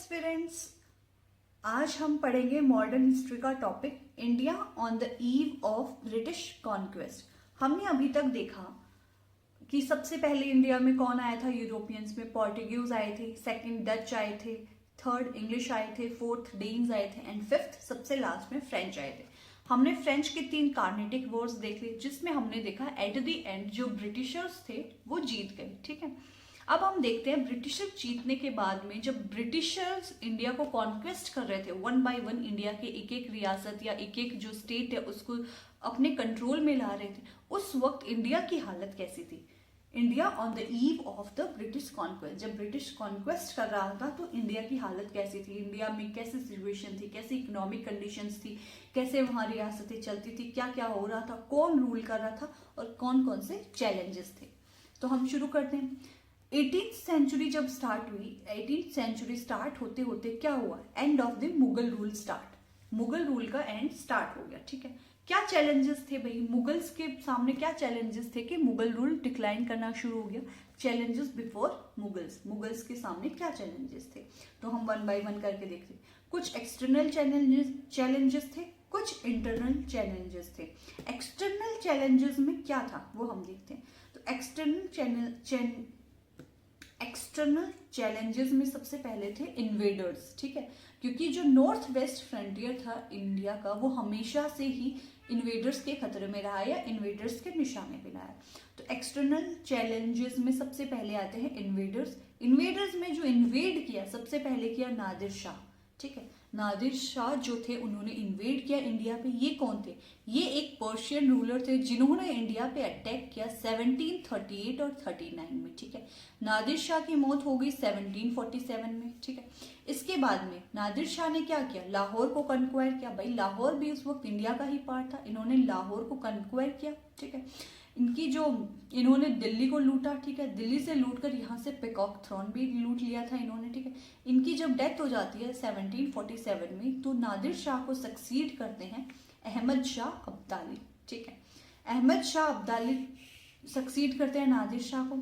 Aspirants, आज हम पढ़ेंगे मॉडर्न हिस्ट्री का topic India on the eve of British conquest. हमने अभी तक देखा कि सबसे पहले इंडिया में कौन आया था। यूरोपियंस में पोर्टुगीज आए थे, सेकंड डच आए थे, थर्ड इंग्लिश आए थे, फोर्थ डेन्स आए थे एंड फिफ्थ सबसे लास्ट में फ्रेंच आए थे। हमने फ्रेंच के 3 कार्नेटिक वॉर्स देख लिए, जिसमें हमने देखा एट द एंड जो ब्रिटिशर्स थे वो जीत गए। ठीक है, अब हम देखते हैं ब्रिटिशर जीतने के बाद में जब ब्रिटिशर्स इंडिया को कॉन्क्वेस्ट कर रहे थे, वन बाय वन इंडिया के एक एक रियासत या एक एक जो स्टेट है उसको अपने कंट्रोल में ला रहे थे, उस वक्त इंडिया की हालत कैसी थी। India on the eve of the British conquest, जब ब्रिटिश कॉन्क्वेस्ट कर रहा था तो इंडिया की हालत कैसी थी, इंडिया में कैसी सिचुएशन थी, कैसी इकोनॉमिक कंडीशंस थी, कैसे वहां रियासतें चलती थी, क्या क्या हो रहा था, कौन रूल कर रहा था और कौन कौन से चैलेंजेस थे। तो हम शुरू करते हैं। 18th सेंचुरी जब स्टार्ट हुई, 18th सेंचुरी स्टार्ट होते होते क्या हुआ, end of the Mughal rule start, Mughal rule का एंड स्टार्ट हो गया। ठीक है, क्या चैलेंजेस थे भाई, मुगल्स के सामने क्या चैलेंजेस थे कि मुगल रूल डिक्लाइन करना शुरू हो गया। चैलेंजेस बिफोर मुगल्स, मुगल्स के सामने क्या चैलेंजेस थे, तो हम वन बाय वन करके देखते हैं। कुछ एक्सटर्नल चैलेंजेस थे, कुछ इंटरनल चैलेंजेस थे। एक्सटर्नल चैलेंजेस में क्या था वो हम देखते हैं। तो एक्सटर्नल चैलेंजेस में सबसे पहले थे इन्वेडर्स। ठीक है, क्योंकि जो नॉर्थ वेस्ट फ्रंटियर था इंडिया का वो हमेशा से ही इन्वेडर्स के खतरे में रहा या इन्वेडर्स के निशाने पे रहा है। तो एक्सटर्नल चैलेंजेस में सबसे पहले आते हैं इन्वेडर्स। इन्वेडर्स में जो इन्वेड किया सबसे पहले किया नादिर शाह। ठीक है, नादिर शाह जो थे उन्होंने इन्वेड किया इंडिया पे। ये कौन थे, ये एक पर्शियन रूलर थे जिन्होंने इंडिया पे अटैक किया 1738 और 39 में। ठीक है, नादिर शाह की मौत हो गई 1747 में। ठीक है, इसके बाद में नादिर शाह ने क्या किया, लाहौर को कन्क्वायर किया। भाई लाहौर भी उस वक्त इंडिया का ही पार्ट था, इन्होंने लाहौर को कन्क्वायर किया। ठीक है, इन्होंने दिल्ली को लूटा। ठीक है, दिल्ली से लूट कर यहाँ से पिकॉक थ्रोन भी लूट लिया था इन्होंने। ठीक है, इनकी जब डेथ हो जाती है 1747 में तो नादिर शाह को सक्सीड करते हैं अहमद शाह अब्दाली। ठीक है, अहमद शाह अब्दाली सक्सीड करते हैं नादिर शाह को।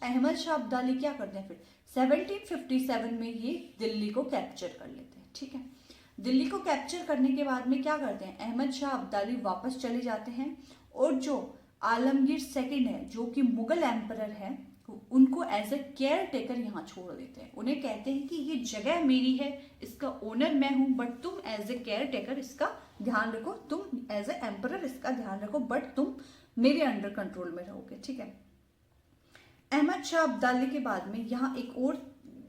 अहमद शाह अब्दाली क्या करते हैं, फिर 1757 में ये दिल्ली को कैप्चर कर लेते हैं। ठीक है, दिल्ली को कैप्चर करने के बाद में क्या करते हैं, अहमद शाह अब्दाली वापस चले जाते हैं और जो आलमगीर सेकंड है जो कि मुगल एम्परर है उनको एज ए केयर टेकर यहाँ छोड़ देते हैं। उन्हें कहते हैं कि ये जगह मेरी है, इसका ओनर मैं हूं, बट तुम एज ए केयर टेकर इसका ध्यान रखो, तुम एज ए एम्परर इसका ध्यान रखो, बट तुम मेरे अंडर कंट्रोल में रहोगे। ठीक है, अहमद शाह अब्दाली के बाद में यहाँ एक और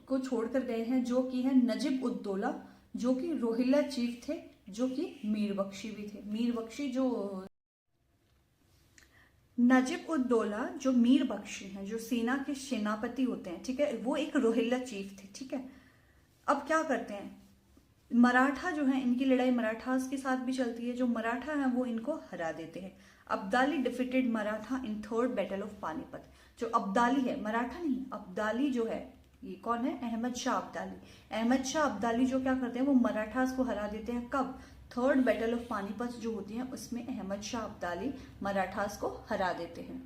को छोड़कर गए हैं जो कि है नजीब उद दौला, जो कि रोहिल्ला चीफ थे, जो कि मीर बख्शी भी थे। मीर बख्शी जो नजीब उद दौला जो मीर बख्शी हैं, जो सेना के सेनापति होते हैं, ठीक है, वो एक रोहिल्ला चीफ थे। ठीक है, अब क्या करते हैं, मराठा जो है इनकी लड़ाई मराठास के साथ भी चलती है, जो मराठा है वो इनको हरा देते हैं। Abdali defeated Maratha in third battle of Panipat. जो अब्दाली है, मराठा नहीं, अब्दाली जो है ये कौन है, अहमद शाह अब्दाली। अहमद शाह अब्दाली जो क्या करते हैं वो मराठास को हरा देते हैं। कब, थर्ड बैटल ऑफ पानीपत जो होती है उसमें अहमद शाह अब्दाली मराठास को हरा देते हैं।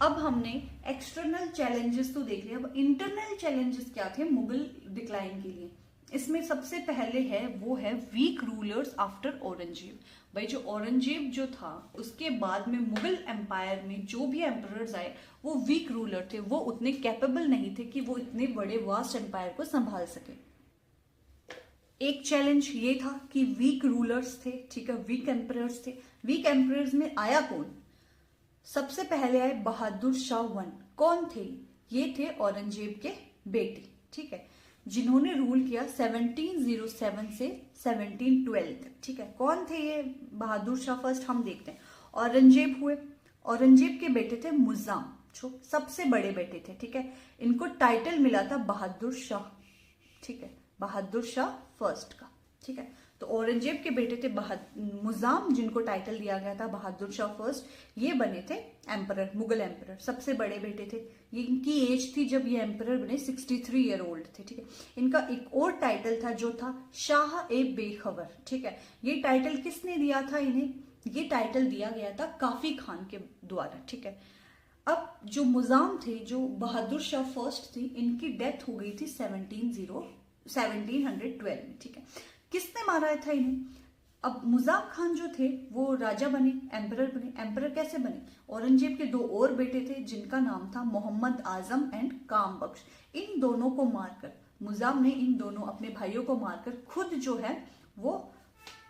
अब हमने एक्सटर्नल चैलेंजेस तो देख लिया, अब इंटरनल चैलेंजेस क्या थे मुगल डिक्लाइन के लिए। इसमें सबसे पहले है वो है वीक रूलर्स आफ्टर औरंगजेब। भाई जो औरंगजेब जो था उसके बाद में मुगल एम्पायर में जो भी एम्परर्स आए वो वीक रूलर थे, वो उतने कैपेबल नहीं थे कि वो इतने बड़े वास्ट एम्पायर को संभाल सके। एक चैलेंज ये था कि वीक रूलर्स थे। ठीक है, वीक एम्परर्स थे। वीक एम्परर्स में आया कौन, सबसे पहले आए बहादुर शाह वन। कौन थे, ये थे औरंगजेब के बेटे। ठीक है, जिन्होंने रूल किया 1707 से 1712 तक। ठीक है, कौन थे ये बहादुर शाह, फर्स्ट हम देखते हैं। औरंगजेब हुए, औरंगजेब के बेटे थे मुज़्ज़ाम, जो सबसे बड़े बेटे थे। ठीक है, इनको टाइटल मिला था बहादुर शाह। ठीक है, बहादुर शाह फर्स्ट का। ठीक है, तो औरंगजेब के बेटे थे मुज़्ज़ाम, जिनको टाइटल दिया गया था बहादुर शाह फर्स्ट। ये बने थे एम्परर, मुगल एम्परर, सबसे बड़े बेटे थे। इनकी एज थी जब ये एम्परर बने 63 ईयर ओल्ड थे। ठीक है, इनका एक और टाइटल था जो था शाह ए बेखबर। ठीक है, ये टाइटल किसने दिया था इन्हें, ये टाइटल दिया गया था काफी खान के द्वारा। ठीक है, अब जो मुजाम थे, जो बहादुर शाह फर्स्ट थी, इनकी डेथ हो गई थी 1712 में, ठीक है। किसने मारा था इन्हें? अब मुजाम खान जो थे वो राजा बने, एम्परर बने। एम्परर कैसे बने? औरंगजेब के 2 और बेटे थे जिनका नाम था मोहम्मद आजम एंड काम बख्श। इन दोनों को मारकर, मुजाम ने इन दोनों अपने भाइयों को मारकर खुद जो है वो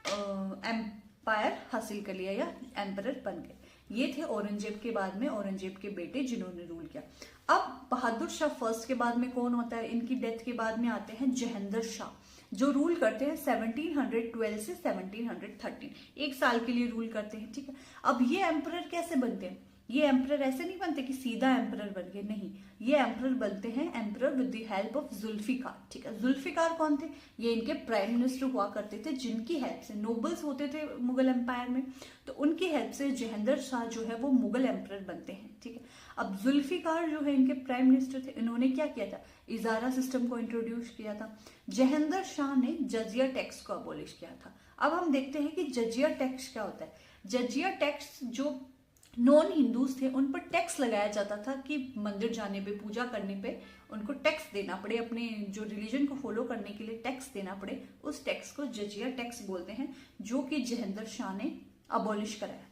एम्पायर हासिल कर लिया या एम्परर बन गए। ये थे औरंगजेब के बाद में औरंगजेब के बेटे जिन्होंने रूल किया। अब बहादुर शाह फर्स्ट के बाद में कौन होता है? इनकी डेथ के बाद में आते हैं जहेंद्र शाह, जो रूल करते हैं 1712 से 1713। 1 साल के लिए रूल करते हैं, ठीक है। अब ये एम्परर कैसे बनते हैं? ये एम्परर ऐसे नहीं बनते कि सीधा एम्परर बन गए, नहीं। ये एम्परर बनते हैं emperor with the help of Zulfiqar, ठीक है। जुल्फिकार कौन थे? ये इनके प्राइम मिनिस्टर हुआ करते थे, जिनकी हेल्प से नोबल्स होते थे मुगल एम्पायर में, तो उनकी हेल्प से जहेंद्र शाह जो है वो मुगल एम्परर बनते हैं, ठीक है। अब जुल्फिकार जो है इनके प्राइम मिनिस्टर थे। इन्होंने क्या किया था? इजारा सिस्टम को इंट्रोड्यूस किया था। जहेंद्र शाह ने जजिया टैक्स को अबॉलिश किया था। अब हम देखते हैं कि जजिया टैक्स क्या होता है। जजिया टैक्स जो नॉन हिंदूज थे उन पर टैक्स लगाया जाता था कि मंदिर जाने पे, पूजा करने पे उनको टैक्स देना पड़े, अपने जो रिलीजन को फॉलो करने के लिए टैक्स देना पड़े। उस टैक्स को जजिया टैक्स बोलते हैं, जो कि जहेंद्र शाह ने अबॉलिश कराया था।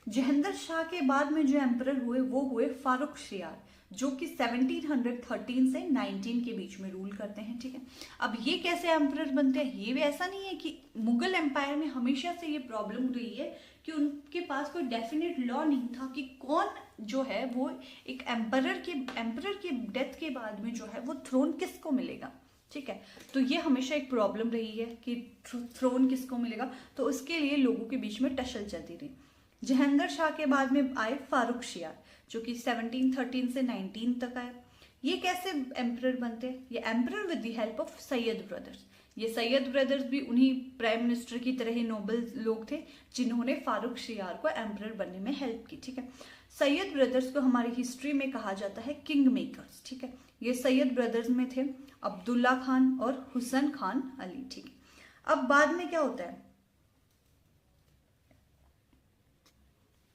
जहेंद्र शाह के बाद में जो एम्परर हुए वो हुए फारूक शियार, जो कि 1713 से 19 के बीच में रूल करते हैं, ठीक है। अब ये कैसे एम्परर बनते हैं? ये भी ऐसा नहीं है कि मुगल एम्पायर में हमेशा से ये प्रॉब्लम रही है कि उनके पास कोई डेफिनेट लॉ नहीं था कि कौन जो है वो एक एम्परर की डेथ के बाद में जो है वो थ्रोन किसको मिलेगा, ठीक है। तो ये हमेशा एक प्रॉब्लम रही है कि थ्रोन किसको मिलेगा, तो उसके लिए लोगों के बीच में टसल चलती रही। जहेंद्र शाह के बाद में आए फारूक शियार, जो कि 1713 से 19 तक आए। ये कैसे एम्परर बनते हैं? ये emperor with the help of Syed brothers. ये सैयद ब्रदर्स भी उन्हीं प्राइम मिनिस्टर की तरह ही नोबल लोग थे जिन्होंने फारूक शियार को एम्परर बनने में हेल्प की, ठीक है। सैयद ब्रदर्स को हमारी हिस्ट्री में कहा जाता है किंग मेकर्स, ठीक है। ये सैयद ब्रदर्स में थे अब्दुल्ला खान और हुसैन खान अली, ठीक है। अब बाद में क्या होता है,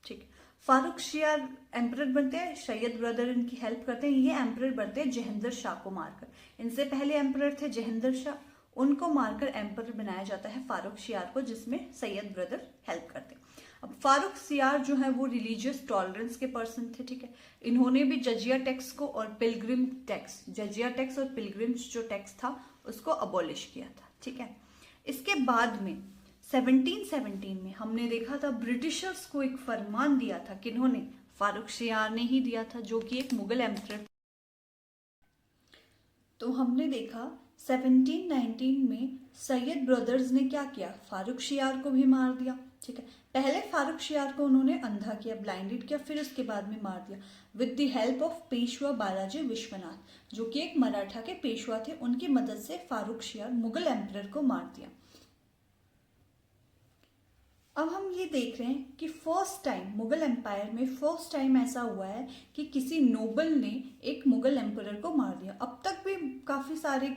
ठीक, फारूक शियार एम्परर बनते हैं, सैयद ब्रदर इनकी हेल्प करते हैं, ये एम्परर बनते हैं जहेंद्र शाह को मारकर। इनसे पहले एम्परर थे जहेंद्र शाह, उनको मारकर एम्परर बनाया जाता है फारूक शियार को, जिसमें सैयद ब्रदर हेल्प करते हैं। अब फारूक शियार जो है वो रिलीजियस टॉलरेंस के पर्सन थे, ठीक है। इन्होंने भी जजिया टैक्स को और पिलग्रिम टैक्स, जजिया टैक्स और पिलग्रिम्स जो टैक्स था उसको अबॉलिश किया था, ठीक है। इसके बाद में 1717 में हमने देखा था ब्रिटिशर्स को एक फरमान दिया था, किन्होंने? फारूक शियार ने ही दिया था, जो कि एक मुगल एम्परर। तो हमने देखा 1719 में सैयद ब्रदर्स ने क्या किया? फारूक शियार को भी मार दिया, ठीक है। पहले फारूक शियार को उन्होंने अंधा किया, ब्लाइंडेड किया, फिर उसके बाद में मार दिया with the help of Peshwa Balaji Vishwanath, जो कि एक मराठा के पेशवा थे। उनकी मदद से फारूक शियार मुगल एम्परर को मार दिया। अब हम ये देख रहे हैं कि फर्स्ट टाइम मुगल एम्पायर में फर्स्ट टाइम ऐसा हुआ है कि किसी नोबल ने एक मुगल एम्परर को मार दिया। अब तक भी काफ़ी सारे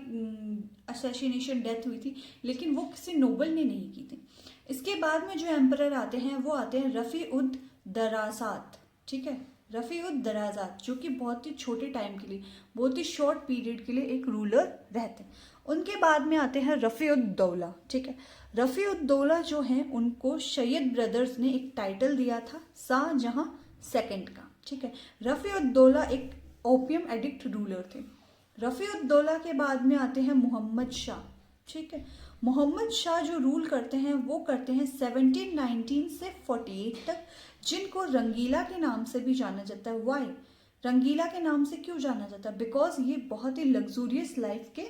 असैसिनेशन डेथ हुई थी, लेकिन वो किसी नोबल ने नहीं की थी। इसके बाद में जो एम्परर आते हैं वो आते हैं रफ़ी उद दराजात, ठीक है। रफ़ी उद दराजात जो कि बहुत ही छोटे टाइम के लिए, बहुत ही शॉर्ट पीरियड के लिए एक रूलर रहते हैं। उनके बाद में आते हैं रफ़ी उद दौला, ठीक है। रफ़ी उद दौला जो हैं उनको सैयद ब्रदर्स ने एक टाइटल दिया था शाहजहां सेकंड का, ठीक है। रफ़ी उद दौला एक ओपियम एडिक्ट रूलर थे। रफ़ी उद दौला के बाद में आते हैं मोहम्मद शाह, ठीक है। मोहम्मद शाह जो रूल करते हैं वो करते हैं 1719 से 48 तक, जिनको रंगीला के नाम से भी जाना जाता है। वाई रंगीला के नाम से क्यों जाना जाता है? बिकॉज ये बहुत ही लग्जूरियस लाइफ के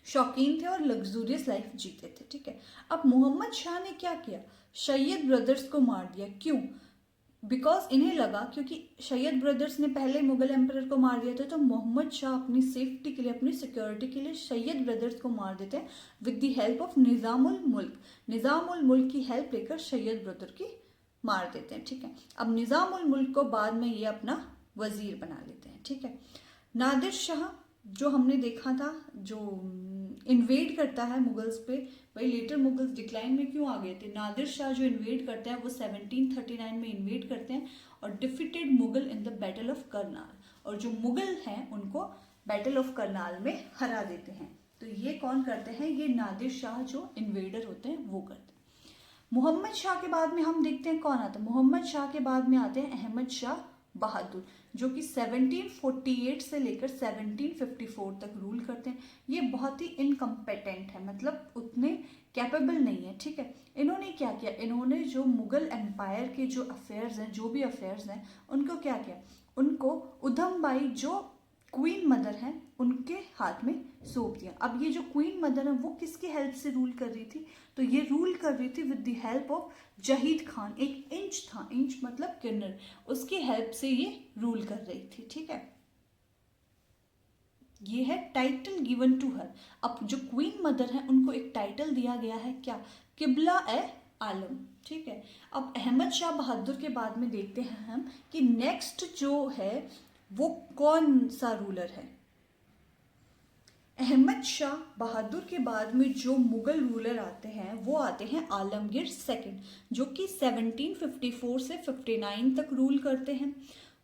शौकीन थे और लग्जूरियस लाइफ जीते थे, ठीक है। अब मोहम्मद शाह ने क्या किया? सैयद ब्रदर्स को मार दिया। क्यों? बिकॉज इन्हें लगा क्योंकि सैयद ब्रदर्स ने पहले मुगल एम्परर को मार दिया था, तो मोहम्मद शाह अपनी सेफ्टी के लिए, अपनी सिक्योरिटी के लिए सैयद ब्रदर्स को मार देते हैं with the help of Nizamul मुल्क। निज़ामुल मुल्क की हेल्प लेकर सैयद ब्रदर की मार देते हैं, ठीक है। अब निज़ामुल मुल्क को बाद में ये अपना वजीर बना लेते हैं, ठीक है। नादिर शाह जो हमने देखा था, जो इन्वेड करता है मुगल्स पे। भाई लेटर मुगल्स डिक्लाइन में क्यों आ गए थे? नादिर शाह जो इन्वेड करते हैं वो 1739 में इन्वेड करते हैं और defeated Mughal in the battle of Karnal, और जो मुगल हैं उनको बैटल ऑफ करनाल में हरा देते हैं। तो ये कौन करते हैं? ये नादिर शाह जो इन्वेडर होते हैं वो करते हैं। मोहम्मद शाह के बाद में हम देखते हैं कौन आता है। मोहम्मद शाह के बाद में आते हैं अहमद शाह बहादुर, जो कि 1748 से लेकर 1754 तक रूल करते हैं। ये बहुत ही इनकम्पेटेंट है, मतलब उतने कैपेबल नहीं है, ठीक है। इन्होंने क्या किया? इन्होंने जो मुगल एम्पायर के जो अफेयर्स हैं, जो भी अफेयर्स हैं, उनको क्या किया? उनको उधम बाई जो क्वीन मदर हैं उनके हाथ में सौंप दिया। अब ये जो क्वीन मदर है वो किसकी हेल्प से रूल कर रही थी? तो ये रूल कर रही थी with the help of Zahid Khan, एक इंच था, इंच मतलब किन्नर, उसकी हेल्प से ये रूल कर रही थी, ठीक है। ये है टाइटल गिवन टू हर। अब जो क्वीन मदर है उनको एक टाइटल दिया गया है, क्या? किबला ए आलम, ठीक है। अब अहमद शाह बहादुर के बाद में देखते हैं हम कि नेक्स्ट जो है वो कौन सा रूलर है। अहमद शाह बहादुर के बाद में जो मुगल रूलर आते हैं वो आते हैं आलमगीर सेकंड, जो कि 1754 से 59 तक रूल करते हैं।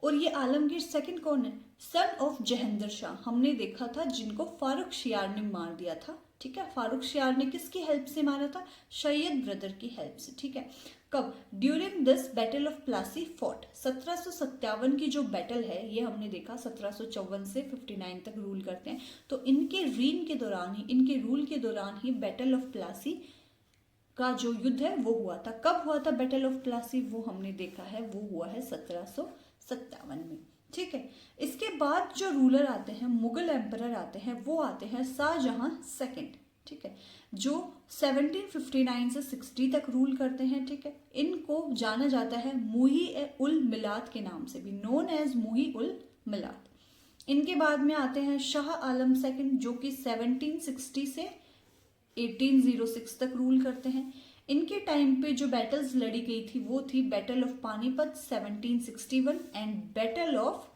और ये आलमगीर सेकंड कौन है? Son of Jahandar Shah. हमने देखा था जिनको फारूक शियार ने मार दिया था, ठीक है। फारूक शियार ने किसकी हेल्प से मारा था? सैयद ब्रदर की हेल्प से, ठीक है। कब? During this battle of Plassey fort, 1757 की जो बैटल है ये हमने देखा 1754 से 59 तक रूल करते हैं। तो इनके रीन के दौरान ही, इनके रूल के दौरान ही बैटल ऑफ प्लासी का जो युद्ध है वो हुआ था। कब हुआ था बैटल ऑफ प्लासी? वो हमने देखा है, वो हुआ है 1757 में, ठीक है। इसके बाद जो रूलर आते हैं, मुगल एम्परर आते हैं, वो आते हैं शाहजहां सेकंड, ठीक है, जो 1759 से 60 तक रूल करते हैं, ठीक है। इनको जाना जाता है मुही उल मिलाद के नाम से भी, नोन एज मुही उल मिलाद। इनके बाद में आते हैं शाह आलम सेकंड, जो कि 1760 से 1806 तक रूल करते हैं। इनके टाइम पे जो बैटल्स लड़ी गई थी वो थी battle of Panipat 1761 and battle of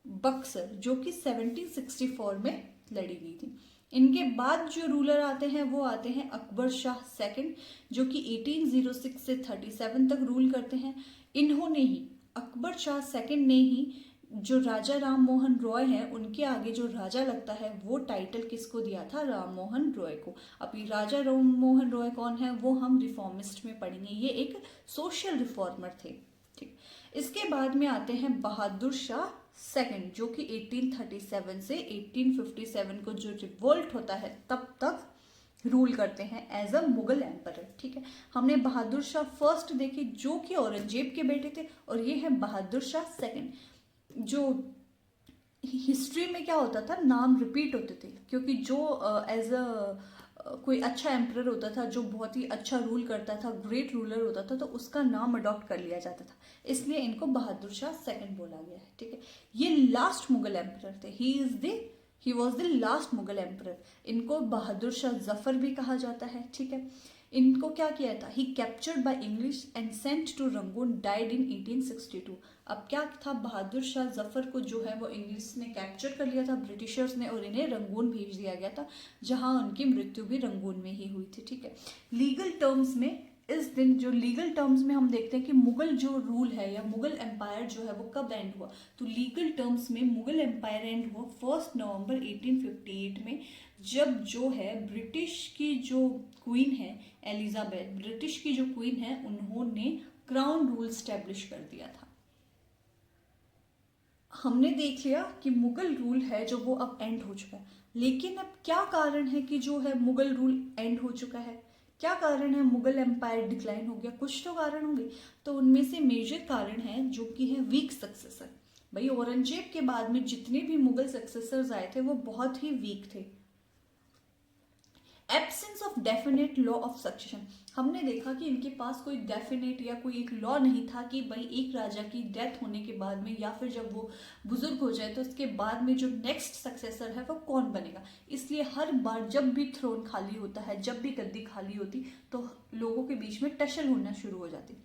Buxar, जो कि 1764 में लड़ी गई थी। इनके बाद जो रूलर आते हैं वो आते हैं अकबर शाह सेकंड, जो कि 1806 से 37 तक रूल करते हैं। इन्होंने ही, अकबर शाह सेकंड ने ही जो राजा राम मोहन रॉय हैं उनके आगे जो राजा लगता है वो टाइटल किसको दिया था? राम मोहन रॉय को। अब ये राजा राम मोहन रॉय कौन है वो हम रिफॉर्मिस्ट में पढ़ेंगे। ये एक सोशल रिफॉर्मर थे, ठीक। इसके बाद में आते हैं बहादुर शाह सेकंड, जो कि 1837 से 1857 को जो रिवोल्ट होता है तब तक रूल करते हैं एज अ मुगल एम्परर, ठीक है। हमने बहादुर शाह फर्स्ट देखे जो कि औरंगजेब के बेटे थे, और ये है बहादुर शाह सेकंड। जो हिस्ट्री में क्या होता था, नाम रिपीट होते थे, क्योंकि जो एज अ कोई अच्छा एम्परर होता था, जो बहुत ही अच्छा रूल करता था, ग्रेट रूलर होता था, तो उसका नाम अडॉप्ट कर लिया जाता था, इसलिए इनको बहादुर शाह सेकंड बोला गया है, ठीक है। ये लास्ट मुगल एम्परर थे, he was the last Mughal emperor. इनको बहादुर शाह जफर भी कहा जाता है, ठीक है। इनको क्या किया था? He captured by English and sent to Rangoon, died in 1862। अब क्या था, बहादुर शाह जफर को जो है वो इंग्लिश ने कैप्चर कर लिया था, ब्रिटिशर्स ने, और इन्हें रंगून भेज दिया गया था, जहां उनकी मृत्यु भी रंगून में ही हुई थी, ठीक है। लीगल टर्म्स में इस दिन, जो लीगल टर्म्स में हम देखते हैं कि मुगल जो रूल है या मुगल एम्पायर जो है वो कब एंड हुआ, तो लीगल टर्म्स में मुगल एम्पायर एंड हुआ 1 नवंबर 1858 में, जब जो है ब्रिटिश की जो क्वीन है एलिजाबेथ, ब्रिटिश की जो क्वीन है, उन्होंने क्राउन रूल स्टैब्लिश कर दिया था। हमने देख लिया कि मुगल रूल है जो वो अब एंड हो चुका है, लेकिन अब क्या कारण है कि जो है मुगल रूल एंड हो चुका है? क्या कारण है मुगल एम्पायर डिक्लाइन हो गया? कुछ तो कारण होंगे, तो उनमें से मेजर कारण है जो कि है वीक सक्सेसर। भाई औरंगजेब के बाद में जितने भी मुगल सक्सेसर्स आए थे वो बहुत ही वीक थे। Absence of definite law of succession, हमने देखा कि इनके पास कोई डेफिनेट या कोई एक लॉ नहीं था कि भाई एक राजा की डेथ होने के बाद में या फिर जब वो बुजुर्ग हो जाए तो उसके बाद में जो नेक्स्ट सक्सेसर है वो कौन बनेगा। इसलिए हर बार जब भी थ्रोन खाली होता है, जब भी गद्दी खाली होती, तो लोगों के बीच में टशल होना शुरू हो जाती।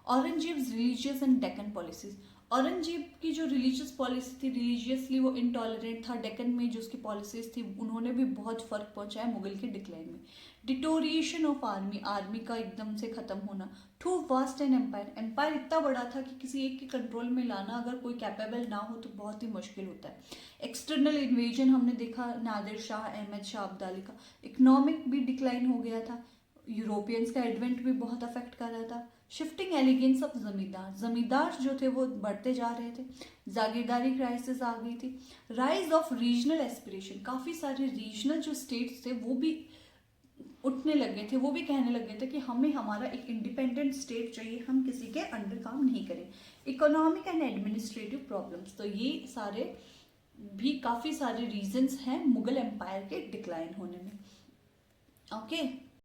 Aurangzeb's religious and Deccan policies, Aurangzeb की जो रिलीजियस पॉलिसी थी, रिलीजियसली वो इंटॉलरेंट था। डेक्कन में जो उसकी पॉलिसीज थी उन्होंने भी बहुत फर्क पहुंचाया मुगल के डिक्लाइन में। डिटोरिएशन ऑफ आर्मी, आर्मी का एकदम से खत्म होना। To vast an empire, empire इतना बड़ा था कि किसी एक के कंट्रोल में लाना अगर कोई कैपेबल ना हो तो बहुत ही मुश्किल होता है। एक्सटर्नल इन्वेजन हमने देखा नादिर शाह, अहमद शाह अब्दाली का। इकोनॉमिक भी डिक्लाइन हो गया था, यूरोपियंस का एडवेंट भी बहुत अफेक्ट कर रहा था। शिफ्टिंग एलिगेंस ऑफ जमींदार, जमींदार जो थे वो बढ़ते जा रहे थे, जागीरदारी क्राइसिस आ गई थी। राइज ऑफ रीजनल एस्पिरेशन, काफ़ी सारे रीजनल जो स्टेट्स थे वो भी उठने लगे थे, वो भी कहने लगे थे कि हमें हमारा एक इंडिपेंडेंट स्टेट चाहिए, हम किसी के अंडर काम नहीं करें। इकोनॉमिक एंड एडमिनिस्ट्रेटिव प्रॉब्लम्स, तो ये सारे भी काफ़ी सारे रीजंस हैं मुगल एम्पायर के डिक्लाइन होने में। ओके